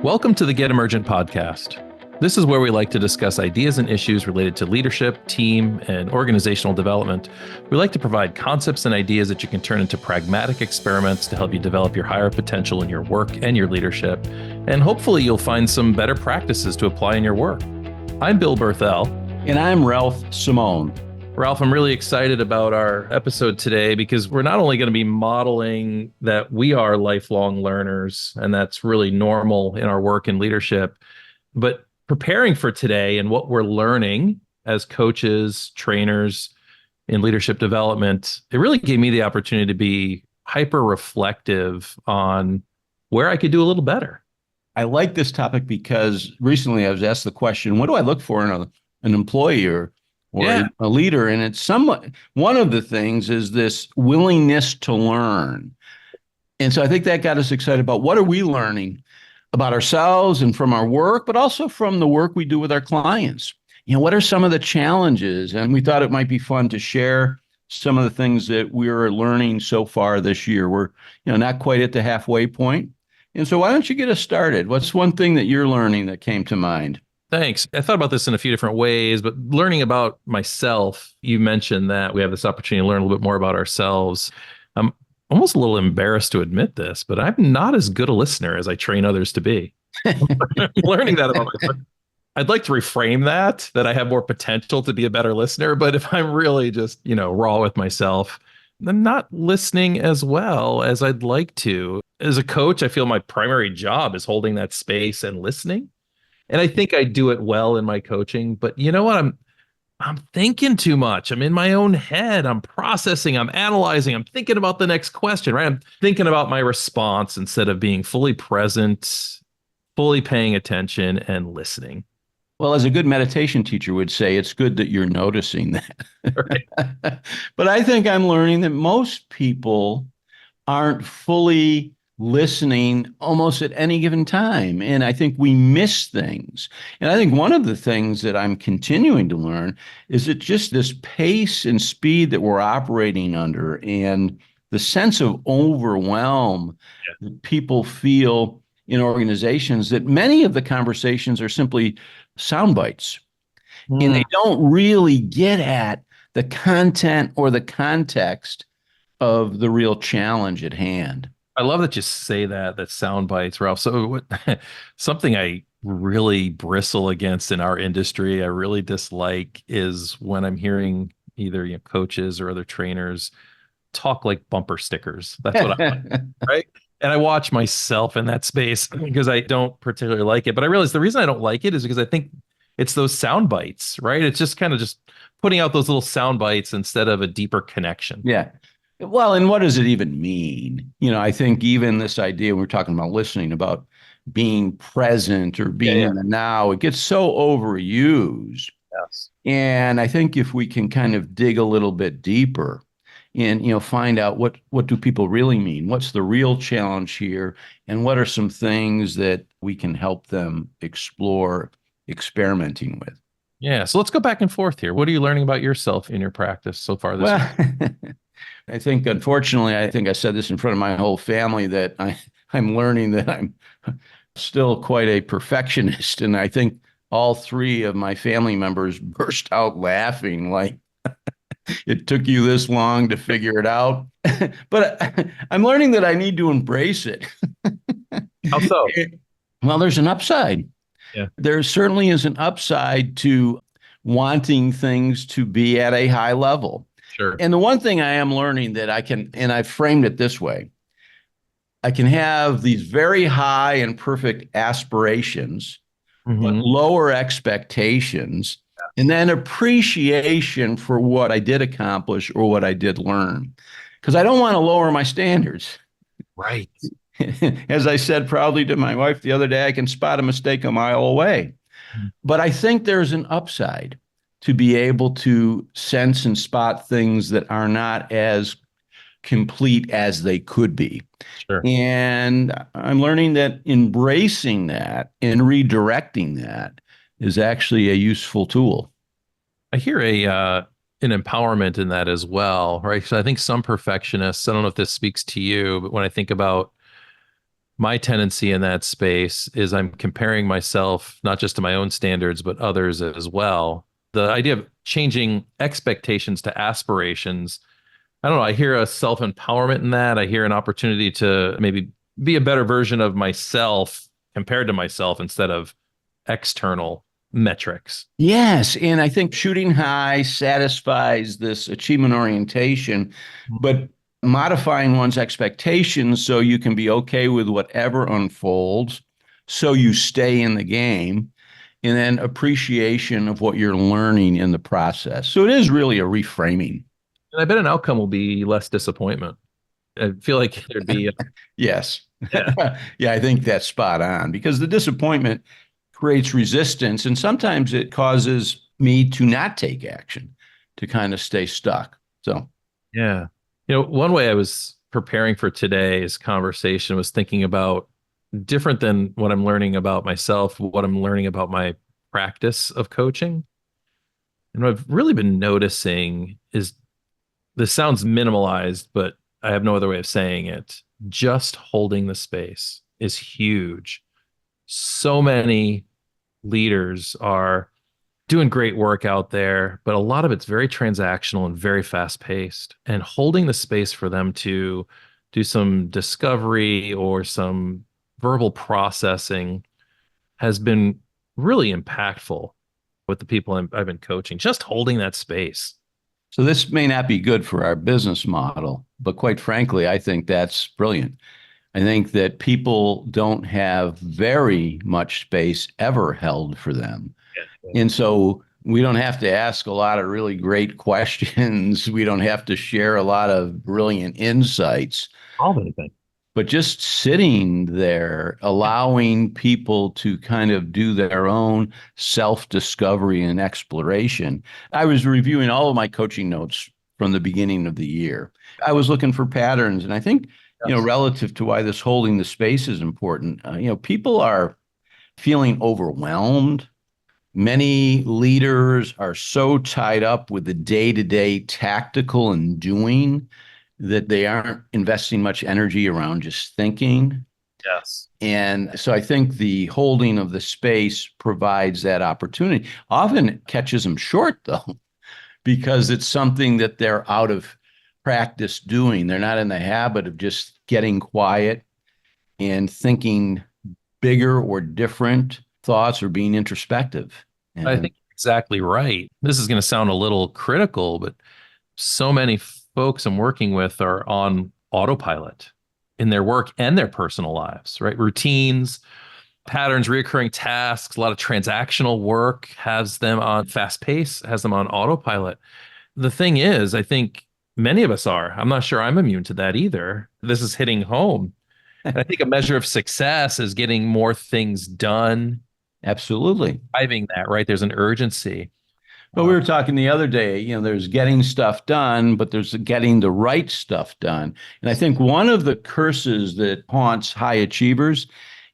Welcome to the Get Emergent podcast. This is where we like to discuss ideas and issues related to leadership, team, and organizational development. We like to provide concepts and ideas that you can turn into pragmatic experiments to help you develop your higher potential in your work and your leadership. And hopefully you'll find some better practices to apply in your work. I'm Bill Berthel. And I'm Ralph Simone. Ralph, I'm really excited about our episode today because we're not only going to be modeling that we are lifelong learners, and that's really normal in our work and leadership, but preparing for today and what we're learning as coaches, trainers in leadership development. It really gave me the opportunity to be hyper reflective on where I could do a little better. I like this topic because recently I was asked the question, what do I look for in an employee or a leader? And it's somewhat, one of the things is this willingness to learn. And so I think that got us excited about what are we learning about ourselves and from our work, but also from the work we do with our clients. You know, what are some of the challenges? And we thought it might be fun to share some of the things that we're learning so far this year. We're, not quite at the halfway point. And so why don't you get us started? What's one thing that you're learning that came to mind? Thanks. I thought about this in a few different ways, but learning about myself, you mentioned that we have this opportunity to learn a little bit more about ourselves. I'm almost a little embarrassed to admit this, but I'm not as good a listener as I train others to be. Learning that about myself. I'd like to reframe that I have more potential to be a better listener, but if I'm really just, raw with myself, I'm not listening as well as I'd like to. As a coach, I feel my primary job is holding that space and listening. And I think I do it well in my coaching, but you know what? I'm thinking too much. I'm in my own head. I'm processing, I'm analyzing, I'm thinking about the next question, right? I'm thinking about my response instead of being fully present, fully paying attention and listening. Well, as a good meditation teacher would say, it's good that you're noticing that. Right. But I think I'm learning that most people aren't fully listening almost at any given time. And I think we miss things. And I think one of the things that I'm continuing to learn is that just this pace and speed that we're operating under and the sense of overwhelm that people feel in organizations, that many of the conversations are simply sound bites. And they don't really get at the content or the context of the real challenge at hand. I love that you say that sound bites, Ralph. So something I really bristle against in our industry, I really dislike, is when I'm hearing either coaches or other trainers talk like bumper stickers. That's what I like, right? And I watch myself in that space because I don't particularly like it. But I realize the reason I don't like it is because I think it's those sound bites, right? It's just kind of just putting out those little sound bites instead of a deeper connection. Yeah. Well, and what does it even mean? I think even this idea, we're talking about listening, about being present or being in the now, it gets so overused. Yes. And I think if we can kind of dig a little bit deeper and, find out what do people really mean? What's the real challenge here? And what are some things that we can help them explore experimenting with? Yeah. So let's go back and forth here. What are you learning about yourself in your practice so far this year? I think, unfortunately, I think I said this in front of my whole family, that I'm learning that I'm still quite a perfectionist. And I think all three of my family members burst out laughing like, it took you this long to figure it out. But I'm learning that I need to embrace it. How so? Well, there's an upside. Yeah. There certainly is an upside to wanting things to be at a high level. Sure. And the one thing I am learning that I can, and I've framed it this way, I can have these very high and perfect aspirations, but lower expectations, and then appreciation for what I did accomplish or what I did learn. Because I don't want to lower my standards. Right. As I said proudly to my wife the other day, I can spot a mistake a mile away. But I think there's an upside to be able to sense and spot things that are not as complete as they could be. Sure. And I'm learning that embracing that and redirecting that is actually a useful tool. I hear an empowerment in that as well, right? So I think some perfectionists, I don't know if this speaks to you, but when I think about my tendency in that space is I'm comparing myself not just to my own standards, but others as well. The idea of changing expectations to aspirations, I don't know, I hear a self-empowerment in that. I hear an opportunity to maybe be a better version of myself compared to myself instead of external metrics. Yes, and I think shooting high satisfies this achievement orientation, but modifying one's expectations so you can be okay with whatever unfolds, so you stay in the game, and then appreciation of what you're learning in the process. So it is really a reframing. And I bet an outcome will be less disappointment. I feel like there'd be, Yes. yeah, Yeah, I think that's spot on because the disappointment creates resistance and sometimes it causes me to not take action, to kind of stay stuck. So, yeah. One way I was preparing for today's conversation was thinking about different than what I'm learning about myself, what I'm learning about my practice of coaching. And what I've really been noticing is this sounds minimalized, but I have no other way of saying it. Just holding the space is huge. So many leaders are doing great work out there, but a lot of it's very transactional and very fast paced. And holding the space for them to do some discovery or some verbal processing has been really impactful with the people I've been coaching, just holding that space. so this may not be good for our business model, but quite frankly, I think that's brilliant. I think that people don't have very much space ever held for them. And so we don't have to ask a lot of really great questions. We don't have to share a lot of brilliant insights, Solve anything. but just sitting there, allowing people to kind of do their own self-discovery and exploration. I was reviewing all of my coaching notes from the beginning of the year. I was looking for patterns, and I think, Yes. relative to why this holding the space is important, people are feeling overwhelmed. Many leaders are so tied up with the day-to-day tactical and doing that they aren't investing much energy around just thinking. Yes. And so I think the holding of the space provides that opportunity. Often it catches them short, though, because it's something that they're out of practice doing. They're not in the habit of just getting quiet and thinking bigger or different thoughts or being introspective. I And think you're exactly right. This is going to sound a little critical, but so many folks I'm working with are on autopilot in their work and their personal lives, right? Routines, patterns, reoccurring tasks, a lot of transactional work has them on fast pace, has them on autopilot. The thing is, I think many of us are. I'm not sure I'm immune to that either. This is hitting home. And I think a measure of success is getting more things done, absolutely. driving that, right? There's an urgency. But we were talking the other day, there's getting stuff done, but there's getting the right stuff done. And I think one of the curses that haunts high achievers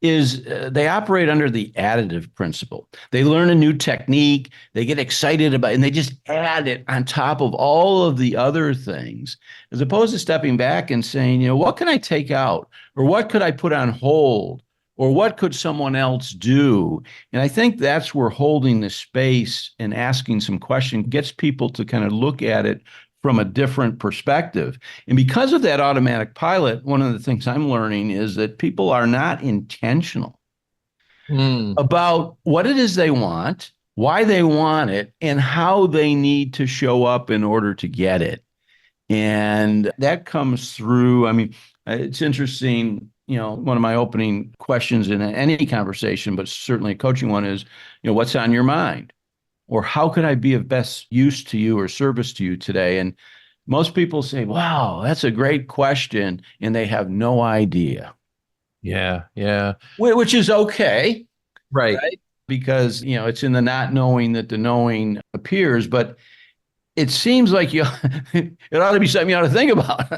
is they operate under the additive principle. They learn a new technique, they get excited about it, and they just add it on top of all of the other things, as opposed to stepping back and saying, what can I take out? Or what could I put on hold? Or what could someone else do? And I think that's where holding the space and asking some questions gets people to kind of look at it from a different perspective. And because of that automatic pilot, one of the things I'm learning is that people are not intentional Mm. about what it is they want, why they want it, and how they need to show up in order to get it. And that comes through. I mean, it's interesting. One of my opening questions in any conversation, but certainly a coaching one is, what's on your mind? Or how could I be of best use to you or service to you today? And most people say, wow, that's a great question. And they have no idea, Yeah, yeah. which is okay, Right. right? Because, it's in the not knowing that the knowing appears. But it seems like it ought to be something you ought to think about,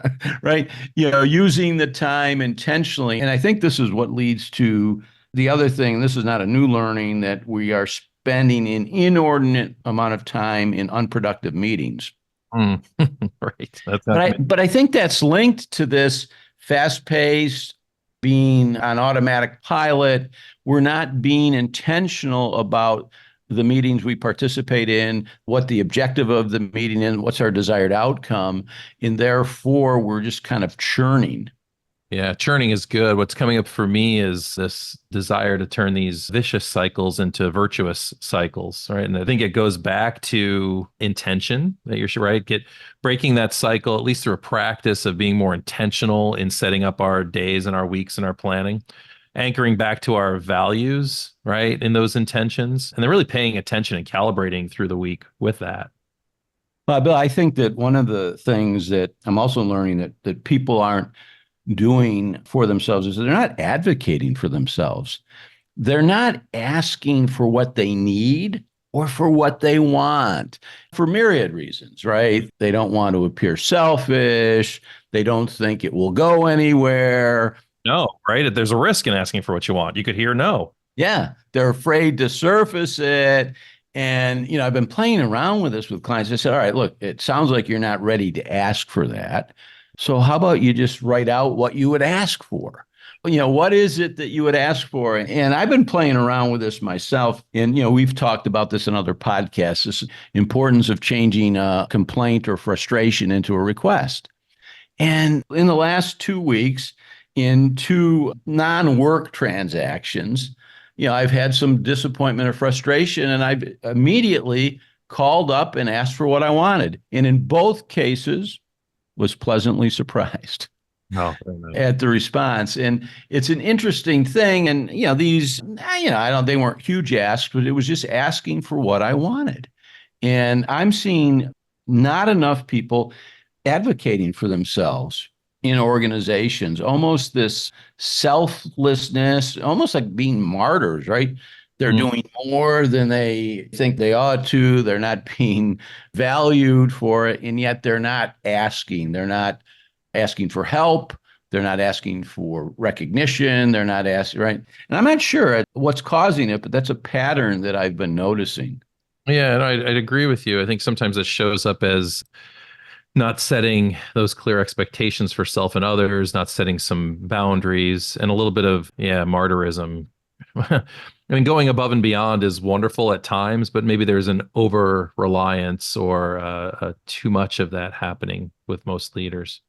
right? Using the time intentionally. And I think this is what leads to the other thing. This is not a new learning, that we are spending an inordinate amount of time in unproductive meetings. Mm. Right. But I think that's linked to this fast-paced, being on automatic pilot. We're not being intentional about the meetings we participate in, what the objective of the meeting is, what's our desired outcome. And therefore, we're just kind of churning. Yeah, churning is good. What's coming up for me is this desire to turn these vicious cycles into virtuous cycles, right? And I think it goes back to intention that you're right. Get breaking that cycle, at least through a practice of being more intentional in setting up our days and our weeks and our planning, anchoring back to our values, right? In those intentions, and then really paying attention and calibrating through the week with that. Well, Bill, I think that one of the things that I'm also learning that people aren't doing for themselves is they're not advocating for themselves. They're not asking for what they need or for what they want for myriad reasons, right? They don't want to appear selfish. They don't think it will go anywhere. No, right? There's a risk in asking for what you want. You could hear no. Yeah, they're afraid to surface it. And, I've been playing around with this with clients. I said, all right, look, it sounds like you're not ready to ask for that. So how about you just write out what you would ask for? What is it that you would ask for? And I've been playing around with this myself. And, we've talked about this in other podcasts, this importance of changing a complaint or frustration into a request. And in the last 2 weeks, in two non-work transactions, I've had some disappointment or frustration, and I've immediately called up and asked for what I wanted. And in both cases, was pleasantly surprised at the response. And it's an interesting thing. And, they weren't huge asks, but it was just asking for what I wanted. And I'm seeing not enough people advocating for themselves in organizations, almost this selflessness, almost like being martyrs, right? They're doing more than they think they ought to. They're not being valued for it. And yet they're not asking. They're not asking for help. They're not asking for recognition. They're not asking, right? And I'm not sure what's causing it, but that's a pattern that I've been noticing. Yeah, and I'd agree with you. I think sometimes it shows up as not setting those clear expectations for self and others, not setting some boundaries, and a little bit of, martyrism. I mean, going above and beyond is wonderful at times, but maybe there's an over reliance or too much of that happening with most leaders.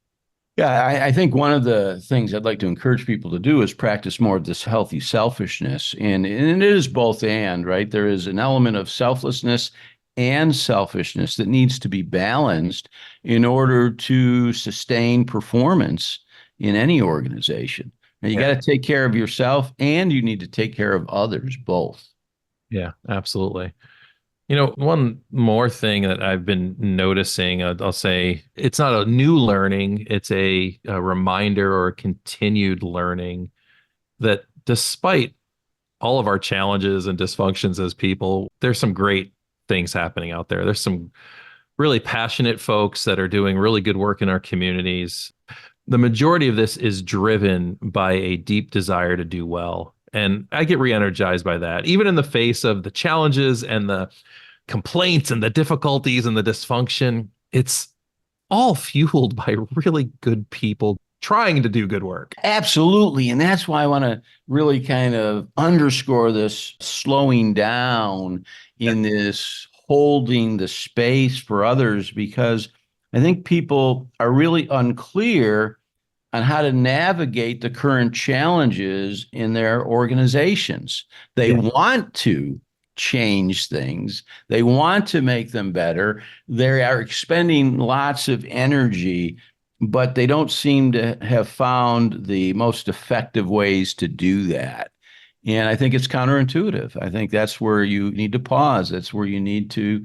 Yeah, I think one of the things I'd like to encourage people to do is practice more of this healthy selfishness. And it is both and, right? There is an element of selflessness and selfishness that needs to be balanced in order to sustain performance in any organization. Now, you got to take care of yourself and you need to take care of others, both. Yeah, absolutely. One more thing that I've been noticing, I'll say it's not a new learning, it's a reminder or a continued learning that despite all of our challenges and dysfunctions as people, there's some great things happening out there. There's some really passionate folks that are doing really good work in our communities. The majority of this is driven by a deep desire to do well. And I get re-energized by that, even in the face of the challenges and the complaints and the difficulties and the dysfunction. It's all fueled by really good people trying to do good work. Absolutely. And that's why I want to really kind of underscore this slowing down in this holding the space for others, because I think people are really unclear on how to navigate the current challenges in their organizations. They want to change things. They want to make them better. They are expending lots of energy, but they don't seem to have found the most effective ways to do that. And I think it's counterintuitive. I think that's where you need to pause. That's where you need to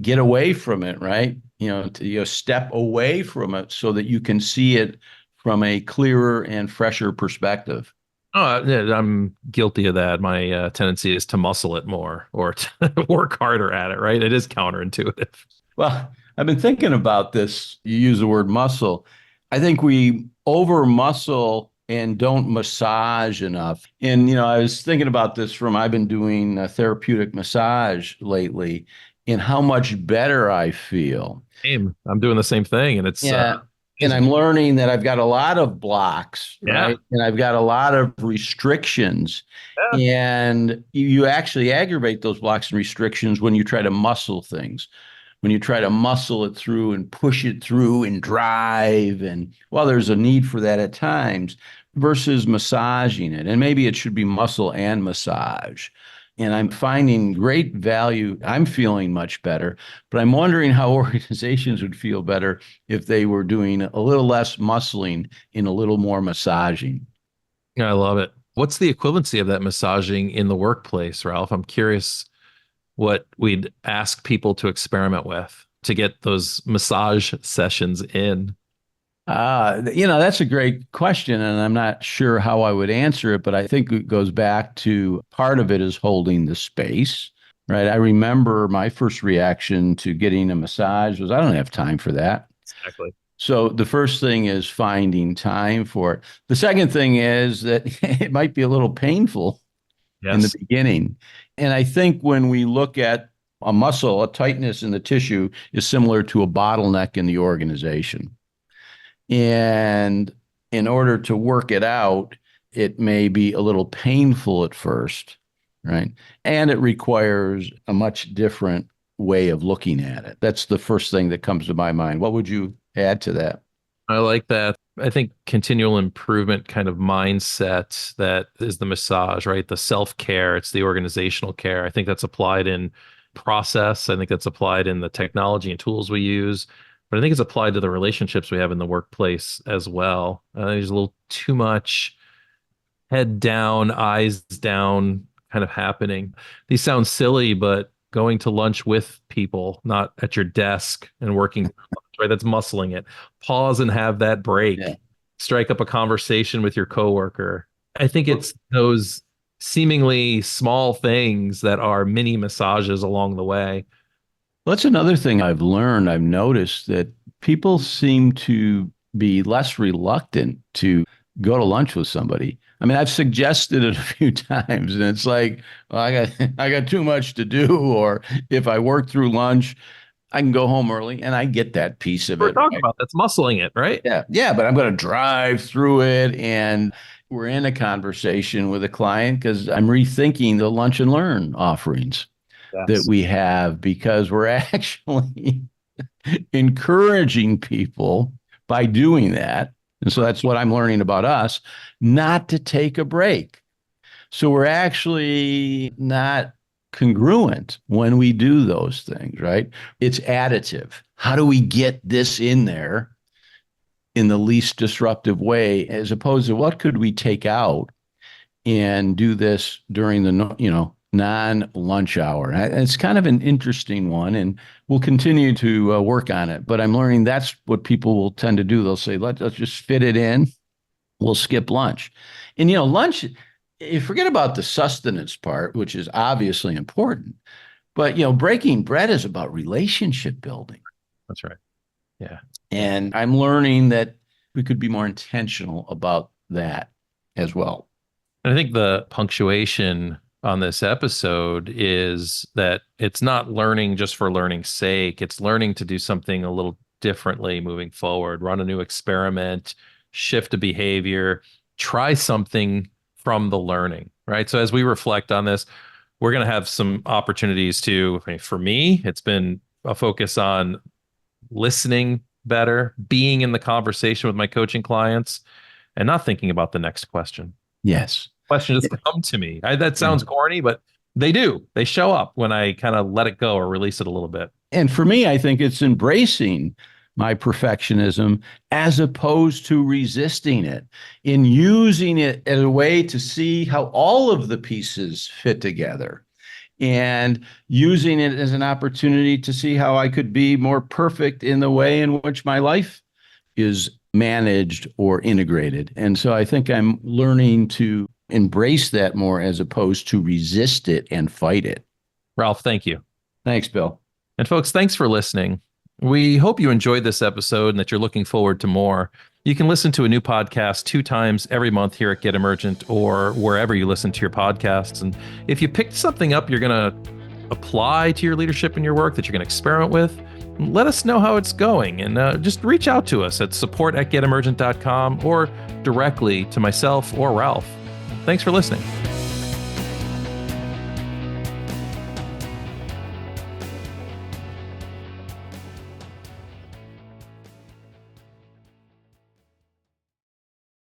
get away from it, right? To step away from it so that you can see it from a clearer and fresher perspective. Oh, yeah, I'm guilty of that. My tendency is to muscle it more or to work harder at it, right? It is counterintuitive. Well, I've been thinking about this. You use the word muscle. I think we over muscle and don't massage enough. And, I was thinking about this I've been doing a therapeutic massage lately and how much better I feel. Same. I'm doing the same thing. And it's, And I'm learning that I've got a lot of blocks, Yeah. right? And I've got a lot of restrictions. Yeah. And you actually aggravate those blocks and restrictions when you try to muscle things, when you try to muscle it through and push it through and drive. And well, there's a need for that at times versus massaging it. And maybe it should be muscle and massage. And I'm finding great value. I'm feeling much better, but I'm wondering how organizations would feel better if they were doing a little less muscling and a little more massaging. I love it. What's the equivalency of that massaging in the workplace, Ralph? I'm curious what we'd ask people to experiment with to get those massage sessions in. That's a great question, and I'm not sure how I would answer it, but I think it goes back to part of it is holding the space, right? I remember my first reaction to getting a massage was, I don't have time for that. Exactly. So the first thing is finding time for it. The second thing is that it might be a little painful in the Yes. beginning. And I think when we look at a muscle, a tightness in the tissue is similar to a bottleneck in the organization. And in order to work it out, it may be a little painful at first, right? And it requires a much different way of looking at it. That's the first thing that comes to my mind. What would you add to that? I like that. I think continual improvement kind of mindset that is the massage, right? The self-care, it's the organizational care. I think that's applied in process. I think that's applied in the technology and tools we use, but I think it's applied to the relationships we have in the workplace as well. There's a little too much head down, eyes down kind of happening. These sound silly, but going to lunch with people, not at your desk and working, right? That's muscling it. Pause and have that break. Yeah. Strike up a conversation with your coworker. I think it's those seemingly small things that are mini massages along the way. That's another thing I've learned. I've noticed that people seem to be less reluctant to go to lunch with somebody. I mean, I've suggested it a few times, and it's like, well, I got too much to do, or if I work through lunch, I can go home early, and I get that piece of We're it. talking about that's muscling it, right? Yeah, but I'm going to drive through it, and we're in a conversation with a client because I'm rethinking the lunch and learn offerings that Yes. we have because we're actually encouraging people by doing that. And so that's what I'm learning about us, not to take a break. So we're actually not congruent when we do those things, right? It's additive. How do we get this in there in the least disruptive way, as opposed to what could we take out and do this during the, non-lunch hour? It's kind of an interesting one, and we'll continue to work on it. But I'm learning that's what people will tend to do. They'll say, let's just fit it in. We'll skip lunch. And, lunch, you forget about the sustenance part, which is obviously important. But, breaking bread is about relationship building. That's right. Yeah. And I'm learning that we could be more intentional about that as well. And I think the punctuation on this episode is that it's not learning just for learning's sake. It's learning to do something a little differently moving forward, run a new experiment, shift a behavior, try something from the learning, right? So as we reflect on this, we're going to have some opportunities to, for me, it's been a focus on listening better, being in the conversation with my coaching clients, and not thinking about the next question. Yes. Questions just come to me. That sounds corny, but they do. They show up when I kind of let it go or release it a little bit. And for me, I think it's embracing my perfectionism as opposed to resisting it, in using it as a way to see how all of the pieces fit together, and using it as an opportunity to see how I could be more perfect in the way in which my life is managed or integrated. And so I think I'm learning to embrace that more as opposed to resist it and fight it. Ralph, thank you. Thanks, Bill. And folks, thanks for listening. We hope you enjoyed this episode and that you're looking forward to more. You can listen to a new podcast 2 times every month here at Get Emergent or wherever you listen to your podcasts. And if you picked something up you're going to apply to your leadership and your work, that you're going to experiment with, let us know how it's going, and just reach out to us at support@getemergent.com or directly to myself or Ralph. Thanks for listening.